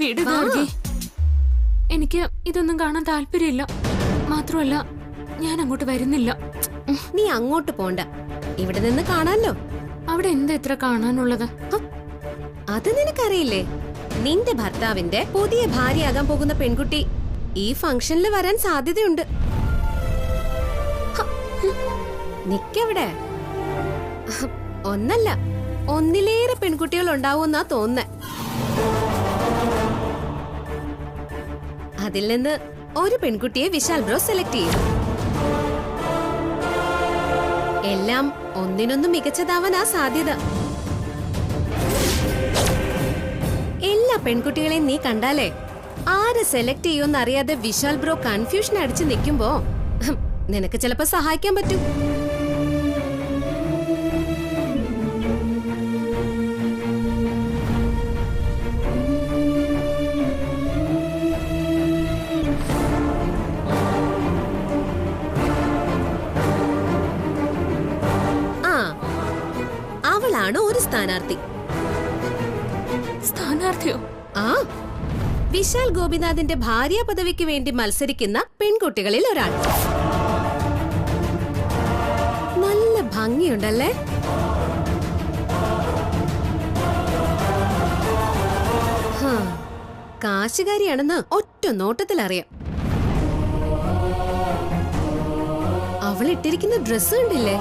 വീട് ഗാർഗി. എനിക്ക് ഇതൊന്നും കാണാൻ താല്പര്യമില്ല. മാത്രമല്ല ഞാൻ അങ്ങോട്ട് വരുന്നില്ല. നീ അങ്ങോട്ട് പോണ്ട, ഇവിടെ നിന്ന് കാണാലോ. അവിടെ എന്താ ഇത്ര കാണാനുള്ളത്? അത് നിനക്കറിയില്ലേ? നിന്റെ ഭർത്താവിന്റെ പുതിയ ഭാര്യയാകാൻ പോകുന്ന പെൺകുട്ടി ഈ ഫംഗ്ഷനിൽ വരാൻ സാധ്യതയുണ്ട്. നിക്കവിടെ. ഒന്നല്ല, ഒന്നിലേറെ പെൺകുട്ടികൾ ഉണ്ടാവുമെന്നാ തോന്നുന്നേ. അതിൽ നിന്ന് ഒരു പെൺകുട്ടിയെ വിശാൽ ബ്രോ സെലക്ട് ചെയ്യും. എല്ലാം ഒന്നിനൊന്നും മികച്ചതാവാനാ സാധ്യത. എല്ലാ പെൺകുട്ടികളെയും നീ കണ്ടാലേ ആരെ സെലക്ട് ചെയ്യുമെന്ന് അറിയാതെ വിശാൽ ബ്രോ കൺഫ്യൂഷൻ അടിച്ച് നിൽക്കുമ്പോ നിനക്ക് ചിലപ്പോ സഹായിക്കാൻ പറ്റും. അവളാണ് ഒരു സ്ഥാനാർത്ഥി. സ്ഥാനാർത്ഥിയോ? ആ, വിശാൽ ഗോപിനാഥിന്റെ ഭാര്യ പദവിക്ക് വേണ്ടി മത്സരിക്കുന്ന പെൺകുട്ടികളിൽ ഒരാൾ. നല്ല ഭംഗിയുണ്ടല്ലേ? കാശുകാരിയാണെന്ന് ഒറ്റ നോട്ടത്തിൽ അറിയാം. അവൾ ഇട്ടിരിക്കുന്ന ഡ്രസ് കണ്ടില്ലേ?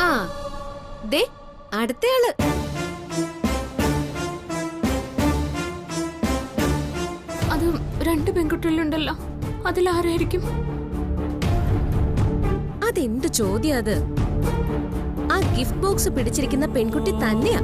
ആ ദേ അടുത്തയാള്. അത് രണ്ട് പെൺകുട്ടികളുണ്ടല്ലോ, അതിലാരായിരിക്കും? അതെന്ത് ചോദ്യം അത്? ആ ഗിഫ്റ്റ് ബോക്സ് പിടിച്ചിരിക്കുന്ന പെൺകുട്ടി തന്നെയാ.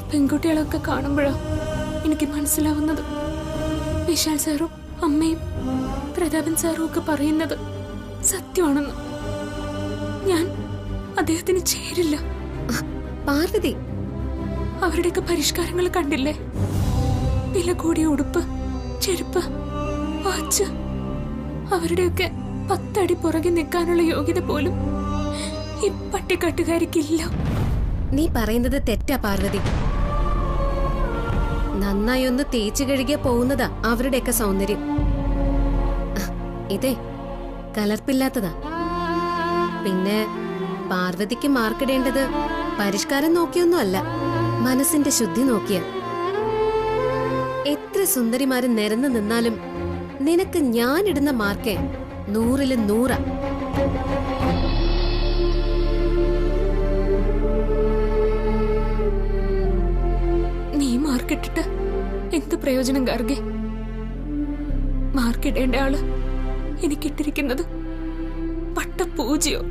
പെൺകുട്ടികളൊക്കെ കാണുമ്പോഴാ എനിക്ക് മനസ്സിലാവുന്നത് വിശാൽ സാറും അമ്മയും പ്രതാപൻ സാറും ഒക്കെ പറയുന്നത് സത്യമാണെന്ന്. ഞാൻ അദ്ദേഹത്തിന് ചേരില്ല. പാർവതി, അവരുടെയൊക്കെ പരിഷ്കാരങ്ങൾ കണ്ടില്ലേ? വില കൂടിയ ഉടുപ്പ്, ചെരുപ്പ്, വാച്ച്. അവരുടെയൊക്കെ 10 അടി പുറകെ നിൽക്കാനുള്ള യോഗ്യത പോലും ഈ പട്ടിക്കാട്ടുകാരിക്കില്ല. നീ പറയുന്നത് തെറ്റാ പാർവതി. നന്നായി ഒന്ന് തേച്ചു കഴുകിയ പോകുന്നതാ അവരുടെയൊക്കെ സൗന്ദര്യം. ഇതേ കലർപ്പില്ലാത്തതാ. പിന്നെ പാർവതിക്ക് മാർക്കിടേണ്ടത് പരിഷ്കാരം നോക്കിയൊന്നും അല്ല, മനസ്സിന്റെ ശുദ്ധി നോക്കിയ. എത്ര സുന്ദരിമാര് നിരന്നു നിന്നാലും നിനക്ക് ഞാനിടുന്ന മാർക്ക് 100-ൽ 100. നീ മാർക്കിട്ടിട്ട് എന്ത് പ്രയോജനം ഗാർഗി? മാർക്കിടേണ്ട ആള് എനിക്കിട്ടിരിക്കുന്നത് പട്ടപൂജയോ?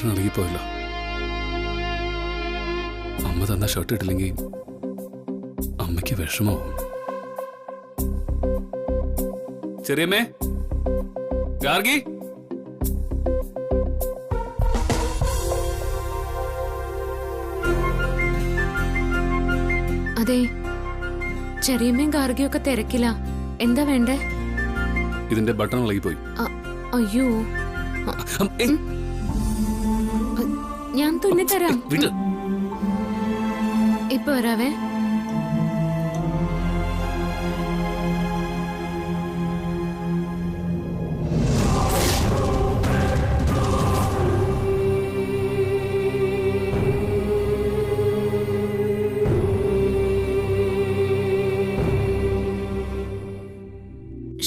ഇറങ്ങിപ്പോയല്ലോ. അമ്മ തന്ന ഷർട്ട് ഇട്ടില്ലെങ്കിൽ അമ്മയ്ക്ക് വിഷമാവും. ചെറിയമ്മേ, ഗാർഗി, അതെ, ചെറിയമ്മയും ഗാർഗിയൊക്കെ തിരക്കില്ല. എന്താ വേണ്ടേ? ഇതിന്റെ ബട്ടൺ ഇളകിപ്പോയി. അയ്യോ, ഞാൻ തുന്നിത്തരാം. ഇപ്പൊ വരാവേ.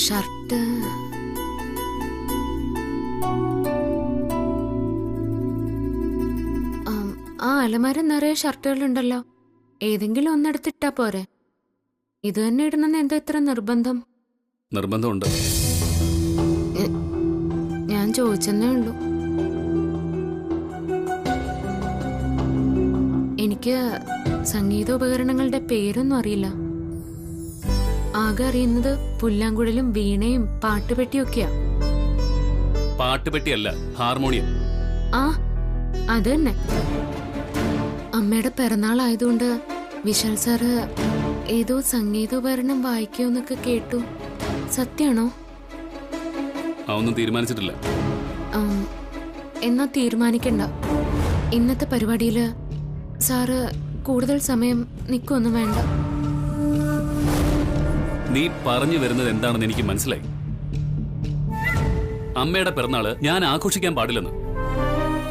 ഷർട്ട് ആ അലമാര നിറയെ ഷർട്ടുകളുണ്ടല്ലോ. ഏതെങ്കിലും ഒന്നെടുത്തിട്ടാ പോരെ? ഇത് തന്നെ ഇടണമെന്ന് എന്താ ഇത്ര നിർബന്ധം? നിർബന്ധമുണ്ട്. ഞാൻ ചോദിച്ചെന്നേ ഉള്ളൂ. എനിക്ക് സംഗീതോപകരണങ്ങളുടെ പേരൊന്നും അറിയില്ല. ആകെ അറിയുന്നത് പുല്ലാങ്കുഴലും വീണയും പാട്ടുപെട്ടിയൊക്കെയാ. പാട്ടുപെട്ടിയല്ല, ഹാർമോണിയം. ആ അത് തന്നെ. അമ്മയുടെ പിറന്നാളായതുകൊണ്ട് വിശാൽ സാറ് ഏതോ സംഗീതോപകരണം വായിക്കുമെന്നൊക്കെ കേട്ടു. സത്യാണോ? ഒന്നും തീരുമാനിച്ചിട്ടില്ല. എന്നാ തീരുമാനിക്കണ്ട. ഇന്നത്തെ പരിപാടിയില് സാറ് കൂടുതൽ സമയം നിൽക്കൊന്നും വേണ്ട. നീ പറഞ്ഞു വരുന്നത് എന്താണെന്ന് എനിക്ക് മനസ്സിലായി. അമ്മയുടെ പിറന്നാള് ഞാൻ ആഘോഷിക്കാൻ പാടില്ലെന്ന്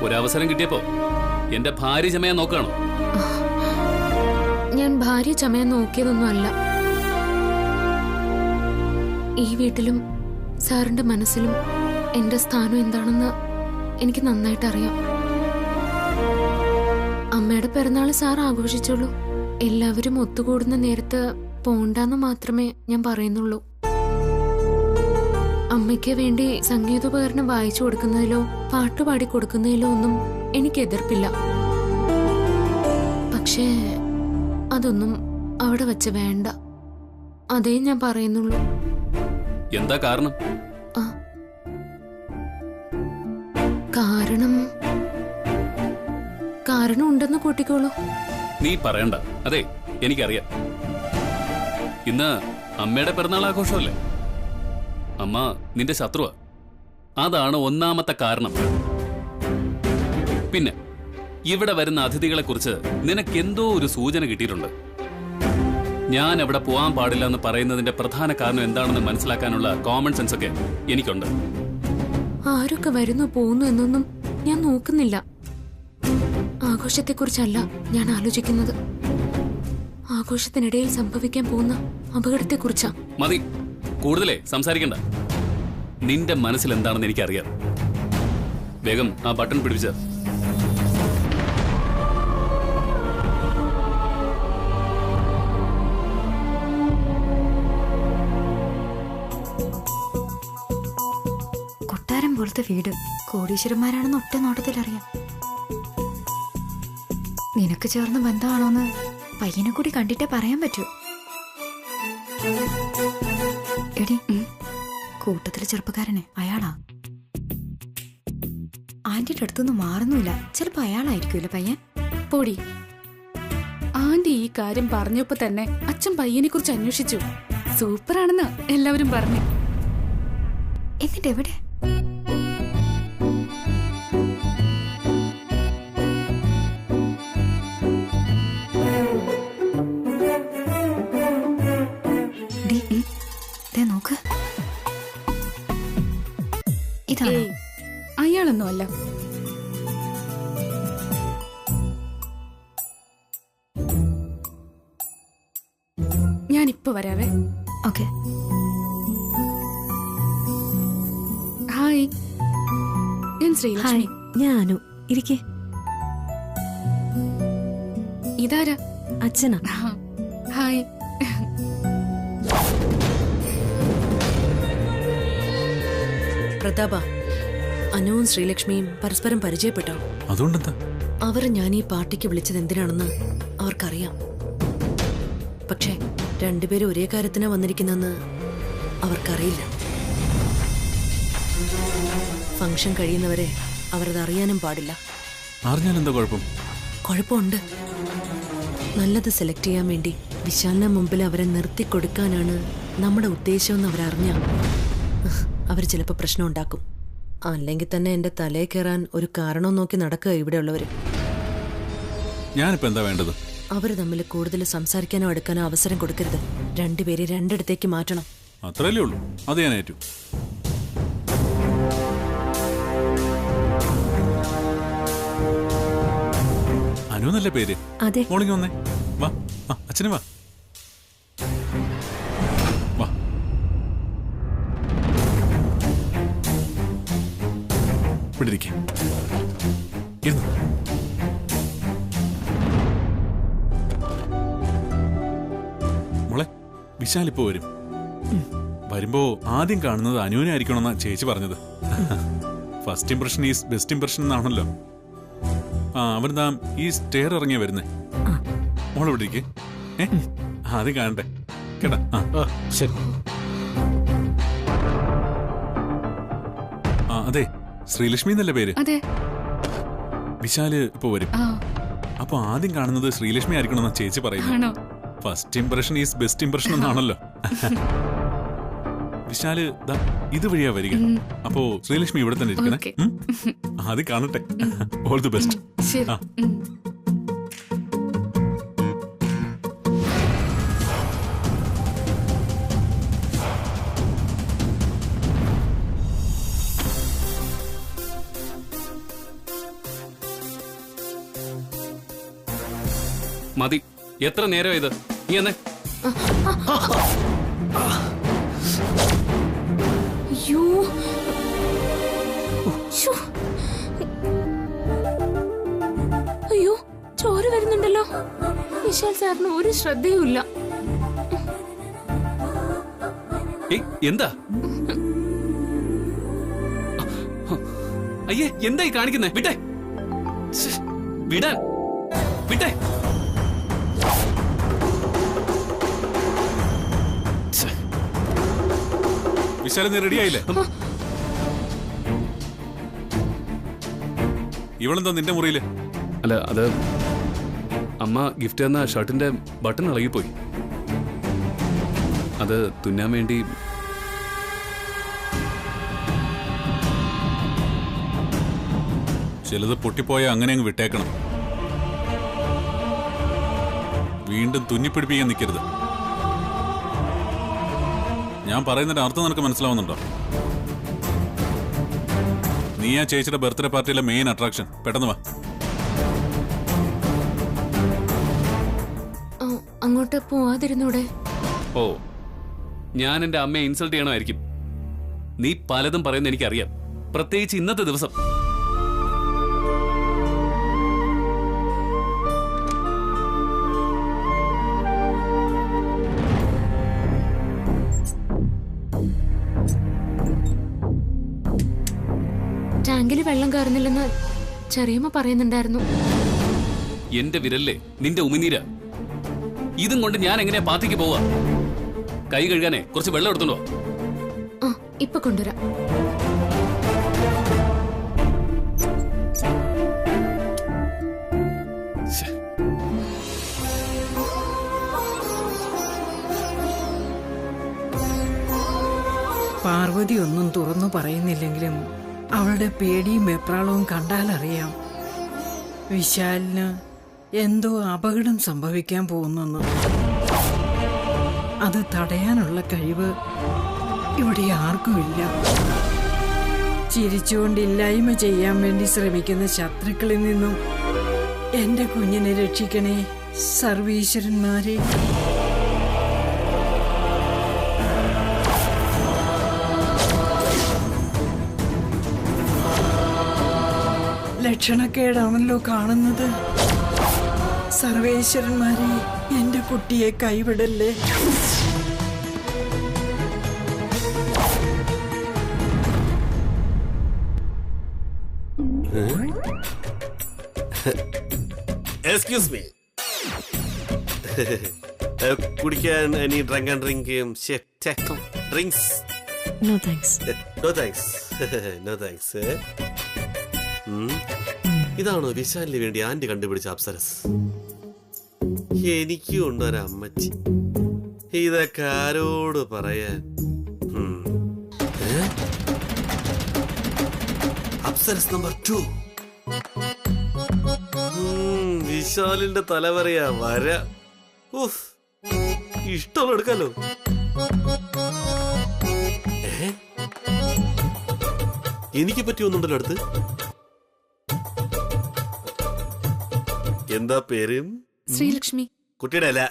ഒരവസരം കിട്ടിയപ്പോ എന്റെ ഭാര്യ ചമയാൻ നോക്കുകയാണോ? ഞാൻ ഭാര്യ ചമയാൻ നോക്കിയതൊന്നും അല്ല. ഈ വീട്ടിലും സാറിന്റെ മനസ്സിലും എന്റെ സ്ഥാനം എന്താണെന്ന് എനിക്ക് നന്നായിട്ട് അറിയാം. അമ്മയുടെ പിറന്നാള് സാർ ആഘോഷിച്ചോളൂ. എല്ലാവരും ഒത്തുകൂടുന്ന നേരത്ത് പോണ്ടെന്ന് മാത്രമേ ഞാൻ പറയുന്നുള്ളൂ. അമ്മയ്ക്ക് വേണ്ടി സംഗീതോപകരണം വായിച്ചു കൊടുക്കുന്നതിലോ പാട്ടുപാടി കൊടുക്കുന്നതിലോ ഒന്നും എനിക്ക് എതിർപ്പില്ല. പക്ഷേ അതൊന്നും അവിടെ വെച്ച് വേണ്ട. അതേ ഞാൻ പറയുന്നുള്ളൂ. എന്താ കാരണം? കാരണം ഉണ്ടെന്ന് കൂട്ടിക്കോളൂ. നീ പറയണ്ട. അതെ, എനിക്കറിയാം. ഇന്ന് അമ്മയുടെ പിറന്നാൾ ആഘോഷമല്ലേ? അമ്മ നിന്റെ ശത്രുവാ. അതാണ് ഒന്നാമത്തെ കാരണം. പിന്നെ ഇവിടെ വരുന്ന അതിഥികളെ കുറിച്ച് നിനക്ക് എന്തോ ഒരു സൂചന കിട്ടിയിട്ടുണ്ട്. ഞാൻ അവിടെ പോവാൻ പാടില്ല എന്ന് പറയുന്നതിന്റെ പ്രധാന കാരണം എന്താണെന്ന് മനസ്സിലാക്കാനുള്ള കോമൺ സെൻസ് ഒക്കെ എനിക്കുണ്ട്. ആരൊക്കെ വരുന്നു പോകുന്നു എന്നൊന്നും ഞാൻ നോക്കുന്നില്ല. ആഘോഷത്തെക്കുറിച്ചല്ല ഞാൻ ആലോചിക്കുന്നത്. ആഘോഷത്തിനിടയിൽ സംഭവിക്കാൻ പോകുന്ന അപകടത്തെക്കുറിച്ചാ. മതി, കൂടുതലേ സംസാരിക്കണ്ട. നിന്റെ മനസ്സിൽ എന്താണെന്ന് എനിക്കറിയാം. വേഗം ആ ബട്ടൺ പിടിപ്പിച്ച. കൊട്ടാരം പോലത്തെ വീട്, കോടീശ്വരന്മാരാണെന്ന് ഒറ്റ നോട്ടത്തിലറിയാം. നിനക്ക് ചേർന്ന ബന്ധമാണോന്ന് പയ്യനെ കൂടി കണ്ടിട്ടേ പറയാൻ പറ്റൂ. എടി, കൂട്ടത്തിലെ ചെറുപ്പക്കാരനെ അയാളാ. ആന്റിയുടെ അടുത്തൊന്നും മാറുന്നില്ല. ചിലപ്പോ അയാളായിരിക്കുമല്ലോ പയ്യൻ. പൊടി. ആന്റി ഈ കാര്യം പറഞ്ഞപ്പോ തന്നെ അച്ഛൻ പയ്യനെ കുറിച്ച് അന്വേഷിച്ചു. സൂപ്പറാണെന്ന് എല്ലാവരും പറഞ്ഞു. എന്നിട്ട് എവിടെ? നോക്ക്, ഇതാണോ? അയാളൊന്നും അല്ല. ഞാനിപ്പോ വരാവേ. ഓക്കെ. ഹായ്, ഞാൻ ശ്രീലക്ഷ്മി. ഞാനു. ഇരിക്കേ. ഇതാരാ? അച്ഛനാ. ഹായ്. പ്രതാപ, അനുവും ശ്രീലക്ഷ്മിയും പരസ്പരം പരിചയപ്പെട്ടോ? അതുകൊണ്ടെന്താ? അവർ ഞാൻ ഈ പാർട്ടിക്ക് വിളിച്ചത് എന്തിനാണെന്ന് അവർക്കറിയാം. പക്ഷേ രണ്ടുപേരും ഒരേ കാര്യത്തിനാ വന്നിരിക്കുന്നെന്ന് അവർക്കറിയില്ല. ഫംഗ്ഷൻ കഴിയുന്നവരെ അവരത് അറിയാനും പാടില്ല. അറിഞ്ഞാൽ എന്താ കുഴപ്പം? കുഴപ്പമുണ്ട്. നല്ലത് സെലക്ട് ചെയ്യാൻ വേണ്ടി വിശാലിന് മുമ്പിൽ അവരെ നിർത്തിക്കൊടുക്കാനാണ് നമ്മുടെ ഉദ്ദേശമെന്ന് അവരറിഞ്ഞ അവർ ചിലപ്പോൾ പ്രശ്നം ഉണ്ടാക്കും. അല്ലെങ്കിൽ തന്നെ എന്റെ തലയിൽ കയറാൻ ഒരു കാരണം നോക്കി നടക്കുക ഇവിടെയുള്ളവര്. ഞാനിപ്പോ എന്താ വേണ്ടത്? അവര് തമ്മിൽ കൂടുതൽ സംസാരിക്കാനോ എടുക്കാനോ അവസരം കൊടുക്കരുത്. രണ്ടുപേരെ രണ്ടിടത്തേക്ക് മാറ്റണം. അത്രയല്ലേ ഉള്ളൂ. അത് ഞാൻ ഏറ്റു. അനു നല്ല പേര്. അതെ. മോർണിംഗ് വന്നേ. വാ, അച്ഛനും വാ. പിടിരിക്കേ. വിശാൽ ഇപ്പോ വരും. വരുമ്പോ ആദ്യം കാണുന്നത് അനുവിനെ ആയിരിക്കണമെന്നാ ചേച്ചി പറഞ്ഞത്. First impression is best impression എന്നാണല്ലോ. അവൻ ഈ സ്റ്റെയർ ഇറങ്ങിയാ വരുന്നേ. മോളിവിടെ ഇരിക്കേ. ആദ്യം കാണട്ടെ കേട്ടാ. ശരി. അതെ, ശ്രീലക്ഷ്മി എന്നല്ലേ പേര്? അതെ. വിശാല് ഇപ്പൊ വരും. അപ്പൊ ആദ്യം കാണുന്നത് ശ്രീലക്ഷ്മി ആയിരിക്കണമെന്നാ ചേച്ചി പറയുന്നു. First impression is best impression എന്നാണല്ലോ. വിശാല് ഇതുവഴിയാ വരിക. അപ്പോ ശ്രീലക്ഷ്മി ഇവിടെ തന്നെ ഇരിക്കണേ. ആദ്യം കാണട്ടെ. All the best. മതി, എത്ര നേരം ഇത്? നീ എന്നെ അയ്യോ, അയ്യോ, ചോര വരുന്നുണ്ടല്ലോ. വിശാൽ സാറിന് ഒരു ശ്രദ്ധയും ഇല്ല. എന്താ? അയ്യേ, എന്തായി കാണിക്കുന്നേ? വിട്ടെ, വിടാൻ, വിട്ടെ. വിശാൽ, നീ റെഡിയായില്ലേ? ഇവളെന്താ നിന്റെ മുറിയില്? അല്ല, അത് അമ്മ ഗിഫ്റ്റ് തന്ന ഷർട്ടിന്റെ ബട്ടൺ ഇളകിപ്പോയി. അത് തുന്നാൻ വേണ്ടി. ചിലത് പൊട്ടിപ്പോയ അങ്ങനെ അങ്ങ് വിട്ടേക്കണം. വീണ്ടും തുന്നിപ്പിടിപ്പിക്കാൻ നിൽക്കരുത്. ഞാൻ പറയുന്നതിന്റെ അർത്ഥം നിനക്ക് മനസ്സിലാവുന്നുണ്ടോ? നീ ആ ചേച്ചിയുടെ ബർത്ത്ഡേ പാർട്ടിയിലെ മെയിൻ അട്രാക്ഷൻ. പെട്ടെന്ന് വാ. അങ്ങോട്ട് പോവാതിരുന്നൂടെ? ഓ, ഞാൻ എന്റെ അമ്മയെ ഇൻസൾട്ട് ചെയ്യണമായിരിക്കും. നീ പലതും പറയുന്ന എനിക്കറിയാം, പ്രത്യേകിച്ച് ഇന്നത്തെ ദിവസം. ടാങ്കില് വെള്ളം കയറുന്നില്ലെന്ന് ചെറിയമ്മ പറയുന്നുണ്ടായിരുന്നു. എന്റെ വിരലിലെ നിന്റെ ഉമിനീര. ഇതും കൊണ്ട് ഞാൻ എങ്ങനെയാ പാത്തിക്ക് പോവാ? കൈ കഴുകാനേ കുറച്ച് വെള്ളം എടുത്തുണ്ടോ? ഇപ്പൊ കൊണ്ടുവരാം. പാർവതി ഒന്നും തുറന്നു പറയുന്നില്ലെങ്കിലും അവളുടെ പേടിയും വെപ്രാളവും കണ്ടാലറിയാം വിശാലിന് എന്തോ അപകടം സംഭവിക്കാൻ പോകുന്നെന്ന്. അത് തടയാനുള്ള കഴിവ് ഇവിടെ ആർക്കുമില്ല. ചിരിച്ചുകൊണ്ടില്ലായ്മ ചെയ്യാൻ വേണ്ടി ശ്രമിക്കുന്ന ശത്രുക്കളിൽ നിന്നും എന്റെ കുഞ്ഞിനെ രക്ഷിക്കണേ സർവീശ്വരന്മാരെ. ലക്ഷണക്കേടാണല്ലോ കാണുന്നത്. സർവേശ്വരന്മാരെ, എന്റെ കുട്ടിയെ കൈവിടല്ലേ. എക്സ്ക്യൂസ് മീ, കുടിക്കാൻ any drunk and drinks? No thanks. No thanks. No thanks. ഇതാണോ വിശാലിന് വേണ്ടി ആന്റി കണ്ടുപിടിച്ച അപ്സരസ്? എനിക്കും ഉണ്ടൊരമ്മച്ചി. ഇതൊക്കെ ആരോട് പറയാൻ? അപ്സരസ് നമ്പർ 2. വിശാലിന്റെ തലവറയാ വര. ഇഷ്ടമുള്ള എടുക്കാലോ. എനിക്ക് പറ്റിയൊന്നുണ്ടല്ലോ അടുത്ത്. എന്താ പേര്? ശ്രീലക്ഷ്മി. കുട്ടിയുടെ അല്ല,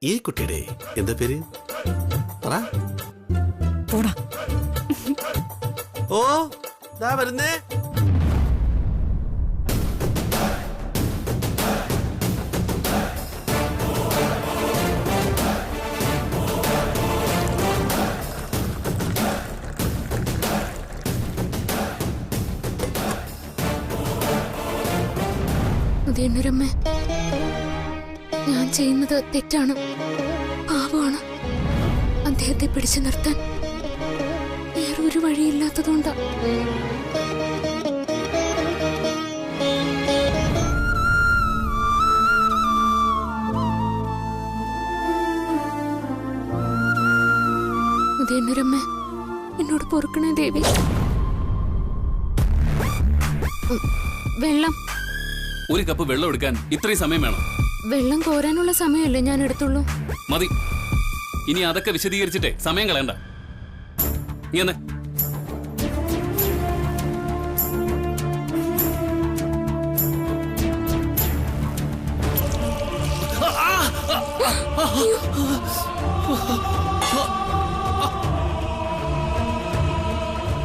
ഈ കുട്ടിയുടെ എന്താ പേര്? ഓ, ദാ വരുന്നേ. ഉദയനൂരമ്മേ, ഞാൻ ചെയ്യുന്നത് തെറ്റാണ്, പാവമാണ്. അദ്ദേഹത്തെ പിടിച്ചു നിർത്താൻ വേറൊരു വഴിയില്ലാത്തതുകൊണ്ടാ. ഉദയനൂരമ്മേ, എന്നോട് പൊറുക്കണേ ദേവി. വെള്ളം. ഒരു കപ്പ് വെള്ളം എടുക്കാൻ ഇത്രയും സമയം വേണം? വെള്ളം കോരാനുള്ള സമയമല്ലേ ഞാൻ എടുത്തുള്ളൂ. മതി. ഇനി അതൊക്കെ വിശദീകരിച്ചിട്ടേ സമയം കളയണ്ട. ഇങ്ങനെ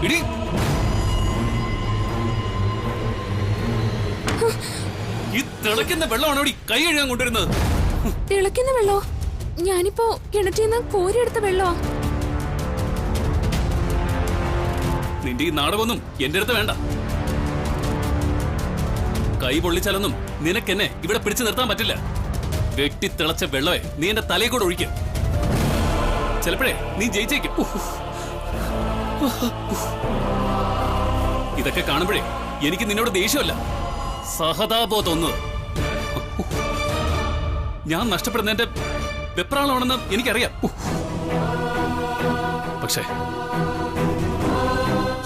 ഇടി. ഈ തിളയ്ക്കുന്ന വെള്ളമാണോ കൈ കഴുകാൻ കൊണ്ടുവരുന്നത്? തിളയ്ക്കുന്ന വെള്ളോ? ഞാനിപ്പോ കിണറ്റിന്ന് കോരിയെടുത്ത വെള്ളോ? നിന്റെ ഈ നാടകമൊന്നും എന്റെ അടുത്ത് വേണ്ട. കൈ പൊള്ളിച്ചാലൊന്നും നിനക്കെന്നെ ഇവിടെ പിടിച്ചു നിർത്താൻ പറ്റില്ല. വെട്ടി തിളച്ച വെള്ളമേ നീ എന്റെ തലയിൽ കൂടെ ഒഴിക്കും. ചിലപ്പോഴേ നീ ജയിച്ചേക്കും. ഇതൊക്കെ കാണുമ്പോഴേ എനിക്ക് നിന്നോട് ദേഷ്യമല്ല, സഹതാപോ തോന്നുന്നത്. ഞാൻ നഷ്ടപ്പെടുന്നതിന്റെ വെപ്രാളമാണെന്ന് എനിക്കറിയാം. പക്ഷേ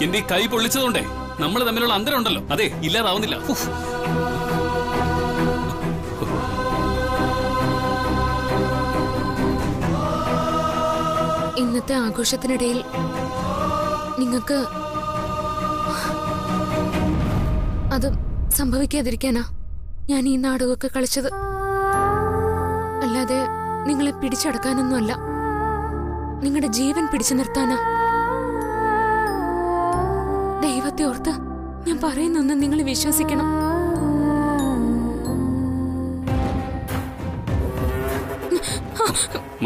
എന്റെ കൈ പൊള്ളിച്ചതുകൊണ്ടേ നമ്മൾ തമ്മിലുള്ള അന്തരം ഉണ്ടല്ലോ, അതെ ഇല്ലാതാവുന്നില്ല. ഇന്നത്തെ ആഘോഷത്തിനിടയിൽ നിങ്ങൾക്ക് അത് സംഭവിക്കാതിരിക്കാനാ ഞാൻ ഈ നാടകമൊക്കെ കളിച്ചത്. അല്ലാതെ നിങ്ങളെ പിടിച്ചടക്കാനൊന്നുമല്ല, നിങ്ങളുടെ ജീവൻ പിടിച്ചു നിർത്താനാ. ദൈവത്തെ ഓർത്ത് ഞാൻ പറയുന്നൊന്ന് നിങ്ങൾ വിശ്വസിക്കണം.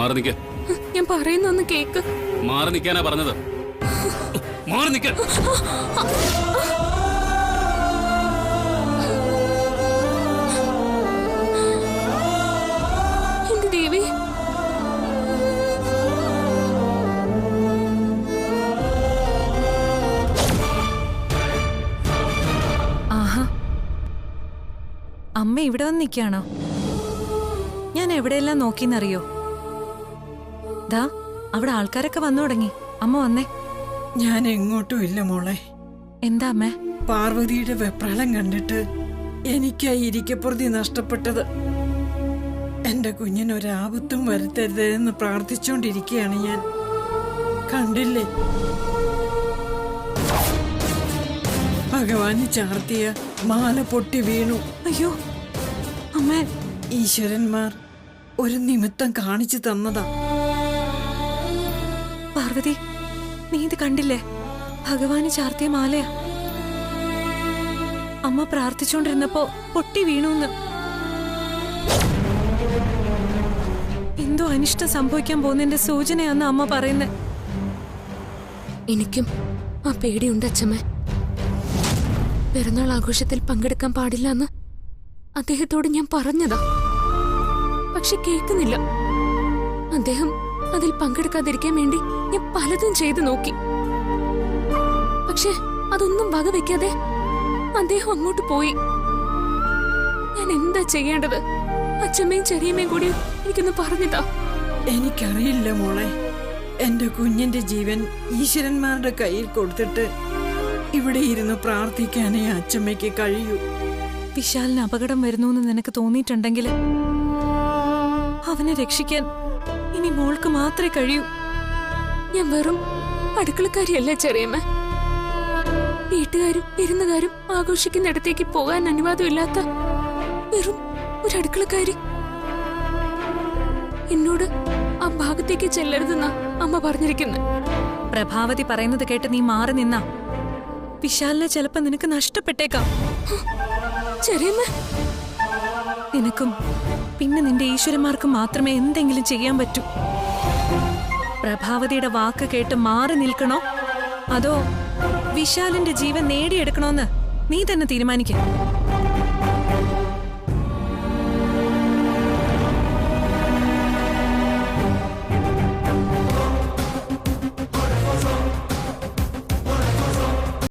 മാറി നിൽക്ക. ഞാൻ പറയുന്നൊന്ന് കേക്ക്. മാറി നിൽക്കാനാ പറഞ്ഞത്. മാറി നിൽക്കാൻ. എന്റെ ദേവി, ആഹാ, അമ്മ ഇവിടെ വന്ന് നിൽക്കുകയാണോ? ഞാൻ എവിടെയെല്ലാം നോക്കിന്നറിയോ? ദാ അവിടെ ആൾക്കാരൊക്കെ വന്നു തുടങ്ങി. അമ്മ വന്നേ. ഞാൻ എങ്ങോട്ടും ഇല്ല മോളെ. എന്താ അമ്മേ? പാർവതിയുടെ വെപ്രാളം കണ്ടിട്ട് എനിക്കാ ഇരിക്കപ്പുറതി നഷ്ടപ്പെട്ടത്. എന്റെ കുഞ്ഞിനൊരാപത്തും വരുത്തരുതെന്ന് പ്രാർത്ഥിച്ചോണ്ടിരിക്കുകയാണ് ഞാൻ. കണ്ടില്ലേ, ഭഗവാന് ചാർത്തിയ മാല പൊട്ടി വീണു. അയ്യോ അമ്മേ, ഈശ്വരന്മാർ ഒരു നിമിത്തം കാണിച്ചു തന്നതാ. പാർവതി, നീ ഇത് കണ്ടില്ലേ? ഭഗവാന് ചാർത്തിയ മാലയാ. അമ്മ പ്രാർത്ഥിച്ചോണ്ടിരുന്നപ്പോ പൊട്ടി വീണൂന്ന്. എന്തോ അനിഷ്ടം സംഭവിക്കാൻ പോകുന്നതിന്റെ സൂചനയാന്ന് അമ്മ പറയുന്നേ. എനിക്കും ആ പേടിയുണ്ട് അച്ഛമ്മേ. പിറന്നാൾ ആഘോഷത്തിൽ പങ്കെടുക്കാൻ പാടില്ല എന്ന് അദ്ദേഹത്തോട് ഞാൻ പറഞ്ഞതാ, പക്ഷെ കേൾക്കുന്നില്ല. അദ്ദേഹം അതിൽ പങ്കെടുക്കാതിരിക്കാൻ വേണ്ടി ഞാൻ പലതും ചെയ്തു നോക്കി. പക്ഷെ അതൊന്നും വകവെക്കാതെ അദ്ദേഹം അങ്ങോട്ട് പോയി. ഞാൻ എന്താ ചെയ്യേണ്ടത്? അച്ഛമ്മയും ചെറിയമ്മയും കൂടി എനിക്കൊന്ന് പറഞ്ഞതാ. എനിക്കറിയില്ല മോളെ. എന്റെ കുഞ്ഞിന്റെ ജീവൻ ഈശ്വരന്മാരുടെ കയ്യിൽ കൊടുത്തിട്ട് ഇവിടെ ഇരുന്ന് പ്രാർത്ഥിക്കാനേ അച്ഛമ്മയ്ക്ക് കഴിയൂ. വിശാലിന് അപകടം വരുന്നു നിനക്ക് തോന്നിയിട്ടുണ്ടെങ്കിൽ അവനെ രക്ഷിക്കാൻ ഇനി മോൾക്ക് മാത്രമേ കഴിയൂ. ഞാൻ വെറും അടുക്കളക്കാരിയല്ല ചെറിയമ്മ. വീട്ടുകാരും വിരുന്നുകാരും ആഘോഷിക്കുന്നിടത്തേക്ക് പോകാൻ അനുവാദമില്ലാത്ത വെറും ഒരു അടുക്കളക്കാരി. എന്നോട് ആ ഭാഗത്തേക്ക് ചെല്ലരുതെന്നാ അമ്മ പറഞ്ഞിരിക്കുന്നത്. പ്രഭാവതി പറയുന്നത് കേട്ട് നീ മാറി നിന്നാ വിശാലിനെ ചിലപ്പോ നിനക്ക് നഷ്ടപ്പെട്ടേക്കാം. ചെറിയമ്മ, നിനക്കും പിന്നെ നിന്റെ ഈശ്വരന്മാർക്കും മാത്രമേ എന്തെങ്കിലും ചെയ്യാൻ പറ്റൂ. പ്രഭാവതിയുടെ വാക്ക് കേട്ട് മാറി നിൽക്കണോ അതോ വിശാലിന്റെ ജീവൻ നേടിയെടുക്കണോന്ന് നീ തന്നെ തീരുമാനിക്ക.